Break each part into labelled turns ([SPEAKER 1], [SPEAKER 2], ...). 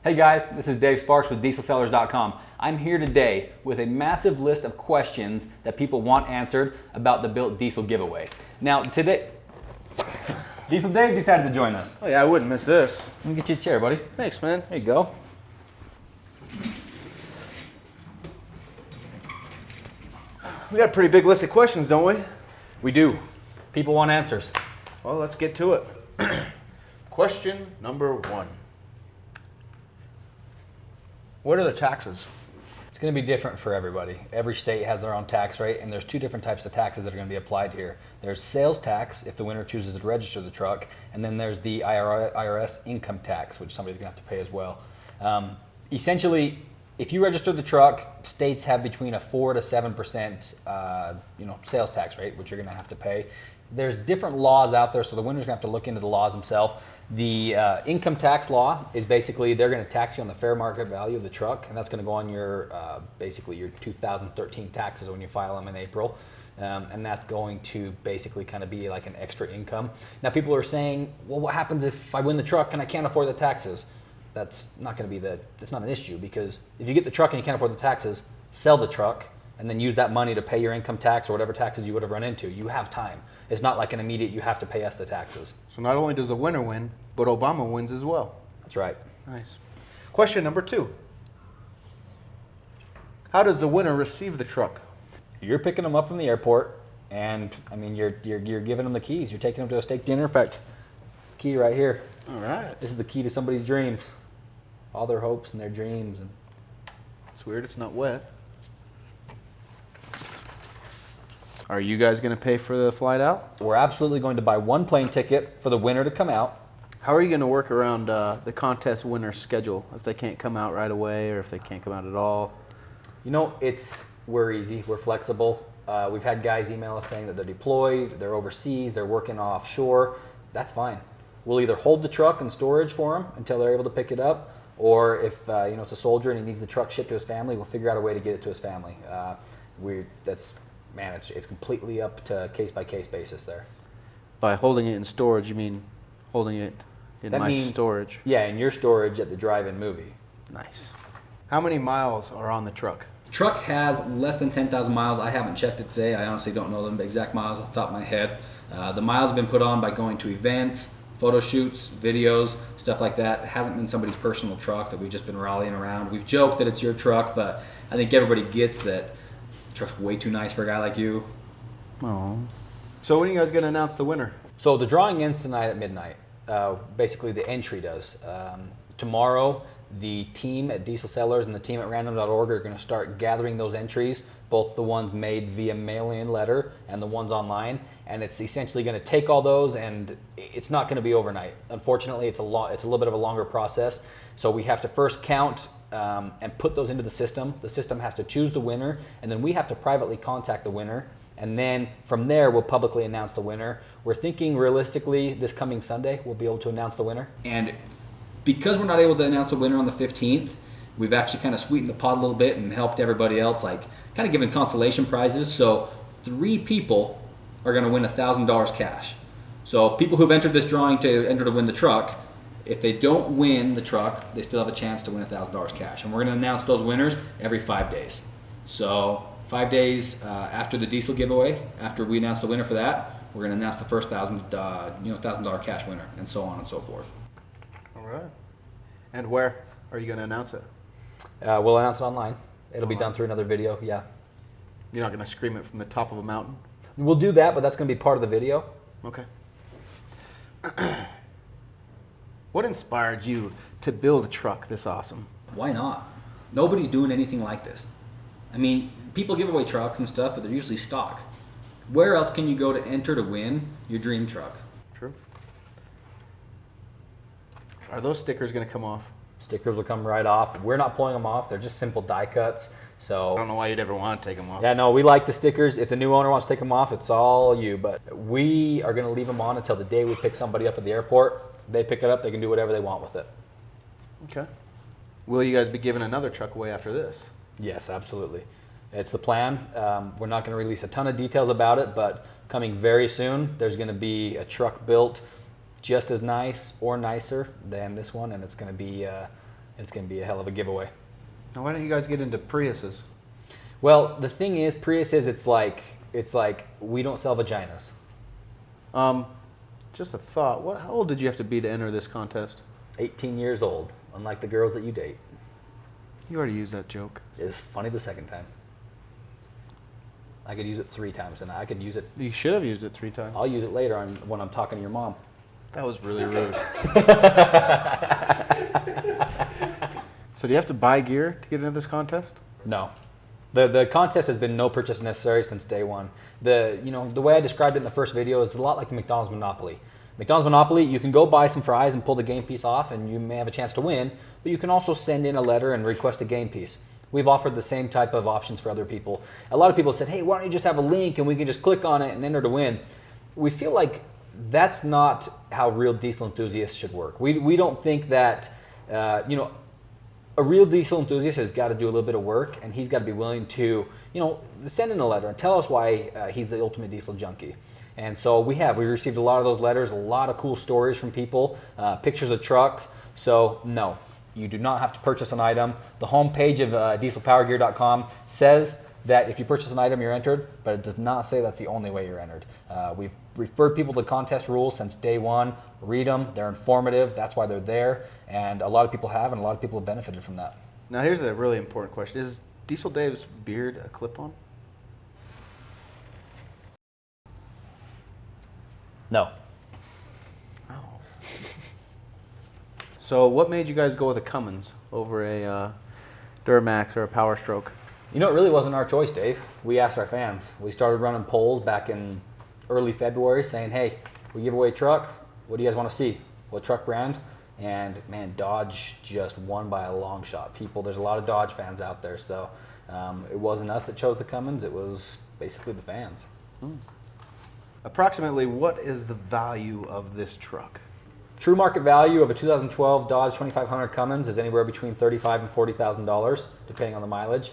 [SPEAKER 1] Hey guys, this is Dave Sparks with DieselSellers.com. I'm here today with a massive list of questions that people want answered about the Built Diesel giveaway. Now today, Diesel Dave decided to join us.
[SPEAKER 2] Oh yeah, I wouldn't miss this.
[SPEAKER 1] Let me get you a chair, buddy.
[SPEAKER 2] Thanks, man.
[SPEAKER 1] There you go.
[SPEAKER 2] We got a pretty big list of questions, don't we?
[SPEAKER 1] We do. People want answers.
[SPEAKER 2] Well, let's get to it. Question number 1. What are the taxes?
[SPEAKER 1] It's going to be different for everybody. Every state has their own tax rate, and there's two different types of taxes that are going to be applied here. There's sales tax if the winner chooses to register the truck, and then there's the IRS income tax, which somebody's going to have to pay as well. Essentially, if you register the truck, states have between a 4 to 7% sales tax rate, which you're going to have to pay. There's different laws out there, so the winner's going to have to look into the laws himself. The income tax law is basically they're going to tax you on the fair market value of the truck, and that's going to go on your basically your 2013 taxes when you file them in April, and that's going to basically kind of be like an extra income. Now people are saying, well, what happens if I win the truck and I can't afford the taxes? That's not going to be it's not an issue, because if you get the truck and you can't afford the taxes, sell the truck and then use that money to pay your income tax or whatever taxes you would have run into. You have time. It's not like an immediate, you have to pay us the taxes.
[SPEAKER 2] So not only does the winner win, but Obama wins as well.
[SPEAKER 1] That's right.
[SPEAKER 2] Nice. Question number 2. How does the winner receive the truck?
[SPEAKER 1] You're picking them up from the airport, and I mean, you're giving them the keys. You're taking them to a steak dinner. In fact, key right here.
[SPEAKER 2] All right.
[SPEAKER 1] This is the key to somebody's dreams. All their hopes and their dreams. And
[SPEAKER 2] It's weird it's not wet. Are you guys going to pay for the flight out?
[SPEAKER 1] we're absolutely going to buy one plane ticket for the winner to come out.
[SPEAKER 2] How are you going to work around the contest winner's schedule if they can't come out right away or if they can't come out at all?
[SPEAKER 1] You know, we're easy, we're flexible. We've had guys email us saying that they're deployed, they're overseas, they're working offshore. That's fine. We'll either hold the truck in storage for them until they're able to pick it up, or if it's a soldier and he needs the truck shipped to his family, we'll figure out a way to get it to his family. It's completely up to case-by-case basis there.
[SPEAKER 2] By holding it in storage, you mean holding it in storage?
[SPEAKER 1] Yeah, in your storage at the drive-in movie.
[SPEAKER 2] Nice. How many miles are on the truck?
[SPEAKER 1] The truck has less than 10,000 miles. I haven't checked it today. I honestly don't know the exact miles off the top of my head. The miles have been put on by going to events, photo shoots, videos, stuff like that. It hasn't been somebody's personal truck that we've just been rallying around. We've joked that it's your truck, but I think everybody gets that the truck's way too nice for a guy like you.
[SPEAKER 2] Oh. So when are you guys going to announce the winner?
[SPEAKER 1] So the drawing ends tonight at midnight. Basically, the entry does. Tomorrow, the team at Diesel Sellers and the team at Random.org are going to start gathering those entries, both the ones made via mail-in letter and the ones online. And it's essentially going to take all those, and it's not going to be overnight. Unfortunately, it's a little bit of a longer process. So we have to first count and put those into the system. The system has to choose the winner, and then we have to privately contact the winner. And then from there, we'll publicly announce the winner. We're thinking realistically this coming Sunday, we'll be able to announce the winner. And because we're not able to announce the winner on the 15th, we've actually kind of sweetened the pot a little bit and helped everybody else, like kind of giving consolation prizes. So 3 people are going to win $1,000 cash. So people who've entered this drawing to enter to win the truck, if they don't win the truck, they still have a chance to win $1,000 cash. And we're going to announce those winners every 5 days. So 5 days after the diesel giveaway, after we announce the winner for that, we're going to announce the first $1,000 cash winner, and so on and so forth.
[SPEAKER 2] All right. And where are you going to announce it?
[SPEAKER 1] We'll announce it online. It'll be done through another video, yeah.
[SPEAKER 2] You're not going to scream it from the top of a mountain?
[SPEAKER 1] We'll do that, but that's going to be part of the video.
[SPEAKER 2] Okay. What inspired you to build a truck this awesome?
[SPEAKER 1] Why not? Nobody's doing anything like this. I mean, people give away trucks and stuff, but they're usually stock. Where else can you go to enter to win your dream truck?
[SPEAKER 2] True. Are those stickers going to come off?
[SPEAKER 1] Stickers will come right off. We're not pulling them off. They're just simple die cuts. So
[SPEAKER 2] I don't know why you'd ever want to take them off.
[SPEAKER 1] yeah, no, we like the stickers. If the new owner wants to take them off, it's all you. But we are going to leave them on until the day we pick somebody up at the airport. They pick it up. They can do whatever they want with it.
[SPEAKER 2] Okay. Will you guys be giving another truck away after this?
[SPEAKER 1] Yes, absolutely. It's the plan. We're not going to release a ton of details about it, but coming very soon, there's going to be a truck built just as nice or nicer than this one, and it's going to be It's going to be a hell of a giveaway.
[SPEAKER 2] Now, why don't you guys get into Priuses?
[SPEAKER 1] Well, the thing is, Priuses, it's like we don't sell vaginas.
[SPEAKER 2] Just a thought. How old did you have to be to enter this contest?
[SPEAKER 1] 18 years old, unlike the girls that you date.
[SPEAKER 2] You already used that joke.
[SPEAKER 1] It's funny the second time. I could use it 3 times, and I could use it.
[SPEAKER 2] You should have used it 3 times.
[SPEAKER 1] I'll use it later when I'm talking to your mom.
[SPEAKER 2] That was really rude. So do you have to buy gear to get into this contest?
[SPEAKER 1] No. The contest has been no purchase necessary since day one. The way I described it in the first video is a lot like the McDonald's Monopoly. McDonald's Monopoly, you can go buy some fries and pull the game piece off and you may have a chance to win, but you can also send in a letter and request a game piece. We've offered the same type of options for other people. A lot of people said, hey, why don't you just have a link and we can just click on it and enter to win. We feel like that's not how real diesel enthusiasts should work. We don't think that, a real diesel enthusiast has got to do a little bit of work, and he's got to be willing to, send in a letter and tell us why he's the ultimate diesel junkie. And so we received a lot of those letters, a lot of cool stories from people, pictures of trucks. So no, you do not have to purchase an item. The homepage of dieselpowergear.com says that if you purchase an item, you're entered, but it does not say that's the only way you're entered. We've referred people to contest rules since day one. Read them, they're informative, that's why they're there, and a lot of people have, and a lot of people have benefited from that.
[SPEAKER 2] Now here's a really important question. Is Diesel Dave's beard a clip-on?
[SPEAKER 1] No.
[SPEAKER 2] Oh. So what made you guys go with a Cummins over a Duramax or a Power Stroke?
[SPEAKER 1] It really wasn't our choice, Dave. We asked our fans. We started running polls back in early February saying, hey, we give away a truck. What do you guys want to see? What truck brand? And man, Dodge just won by a long shot. There's a lot of Dodge fans out there, so it wasn't us that chose the Cummins. It was basically the fans.
[SPEAKER 2] Approximately, what is the value of this truck?
[SPEAKER 1] True market value of a 2012 Dodge 2500 Cummins is anywhere between $35,000 and $40,000, depending on the mileage.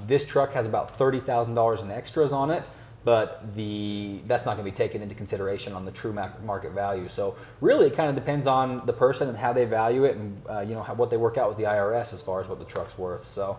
[SPEAKER 1] This truck has about $30,000 in extras on it, but that's not going to be taken into consideration on the true market value. So really, it kind of depends on the person and how they value it, and what they work out with the IRS as far as what the truck's worth. So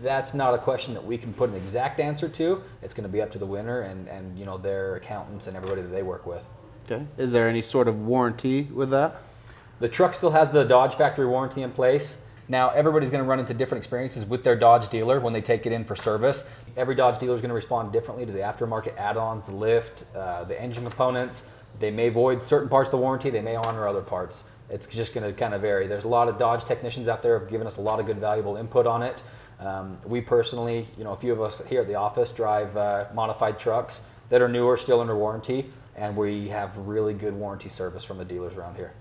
[SPEAKER 1] that's not a question that we can put an exact answer to. It's going to be up to the winner and their accountants and everybody that they work with.
[SPEAKER 2] Okay. Is there any sort of warranty with that?
[SPEAKER 1] The truck still has the Dodge factory warranty in place. Now, everybody's going to run into different experiences with their Dodge dealer when they take it in for service. Every Dodge dealer is going to respond differently to the aftermarket add-ons, the lift, the engine components. They may void certain parts of the warranty. They may honor other parts. It's just going to kind of vary. There's a lot of Dodge technicians out there who have given us a lot of good, valuable input on it. We personally, a few of us here at the office drive modified trucks that are newer, still under warranty, and we have really good warranty service from the dealers around here.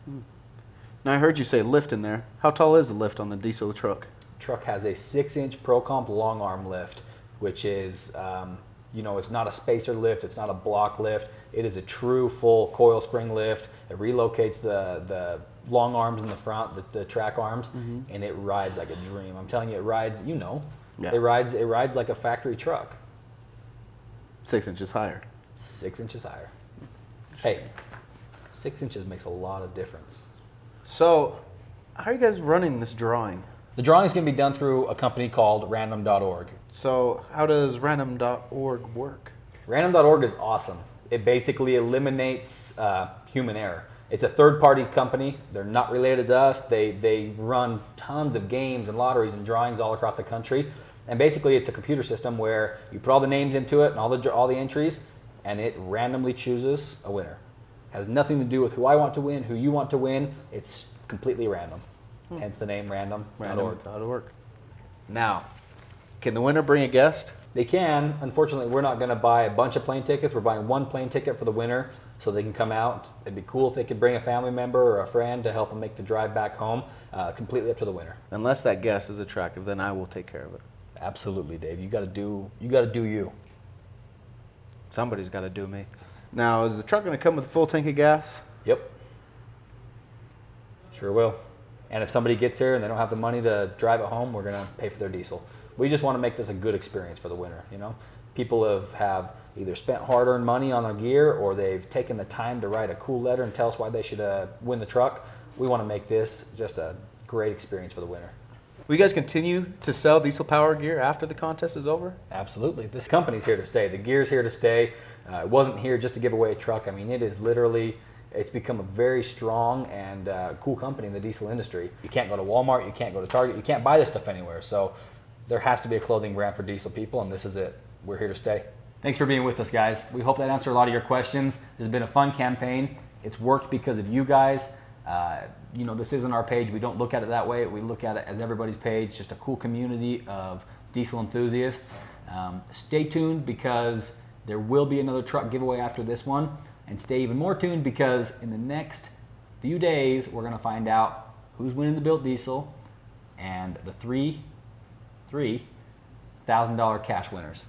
[SPEAKER 2] Now, I heard you say lift in there. How tall is the lift on the diesel truck?
[SPEAKER 1] Truck has a 6-inch ProComp long arm lift, which is, it's not a spacer lift, it's not a block lift. It is a true full coil spring lift. It relocates the long arms in the front, the track arms, and it rides like a dream. I'm telling you, it rides,
[SPEAKER 2] Yeah.
[SPEAKER 1] it rides like a factory truck.
[SPEAKER 2] 6 inches higher.
[SPEAKER 1] 6 inches higher. Hey, 6 inches makes a lot of difference.
[SPEAKER 2] So, how are you guys running this drawing?
[SPEAKER 1] The drawing is going to be done through a company called random.org.
[SPEAKER 2] So, how does random.org work?
[SPEAKER 1] Random.org is awesome. It basically eliminates human error. It's a third-party company. They're not related to us. They run tons of games and lotteries and drawings all across the country. And basically, it's a computer system where you put all the names into it and all the entries, and it randomly chooses a winner. Has nothing to do with who I want to win, who you want to win. It's completely random. Hence the name random.org.
[SPEAKER 2] Random.org. Now, can the winner bring a guest?
[SPEAKER 1] They can. Unfortunately, we're not going to buy a bunch of plane tickets. We're buying one plane ticket for the winner so they can come out. It'd be cool if they could bring a family member or a friend to help them make the drive back home. Completely up to the winner.
[SPEAKER 2] Unless that guest is attractive, then I will take care of it.
[SPEAKER 1] Absolutely, Dave. You got to do you.
[SPEAKER 2] Somebody's got to do me. Now, is the truck going to come with a full tank of gas?
[SPEAKER 1] Yep. Sure will. And if somebody gets here and they don't have the money to drive it home, we're going to pay for their diesel. We just want to make this a good experience for the winner. People have either spent hard-earned money on their gear, or they've taken the time to write a cool letter and tell us why they should win the truck. We want to make this just a great experience for the winner.
[SPEAKER 3] Will you guys continue to sell diesel power gear after the contest is over?
[SPEAKER 1] Absolutely. This company's here to stay. The gear's here to stay. It wasn't here just to give away a truck. I mean, it is literally, it's become a very strong and cool company in the diesel industry. You can't go to Walmart, you can't go to Target, you can't buy this stuff anywhere. So there has to be a clothing brand for diesel people, and this is it. We're here to stay. Thanks for being with us, guys. We hope that answered a lot of your questions. This has been a fun campaign. It's worked because of you guys. You know, this isn't our page. We don't look at it that way. We look at it as everybody's page, just a cool community of diesel enthusiasts. Stay tuned because there will be another truck giveaway after this one. And stay even more tuned because in the next few days, we're going to find out who's winning the Built Diesel and the three $1,000 cash winners.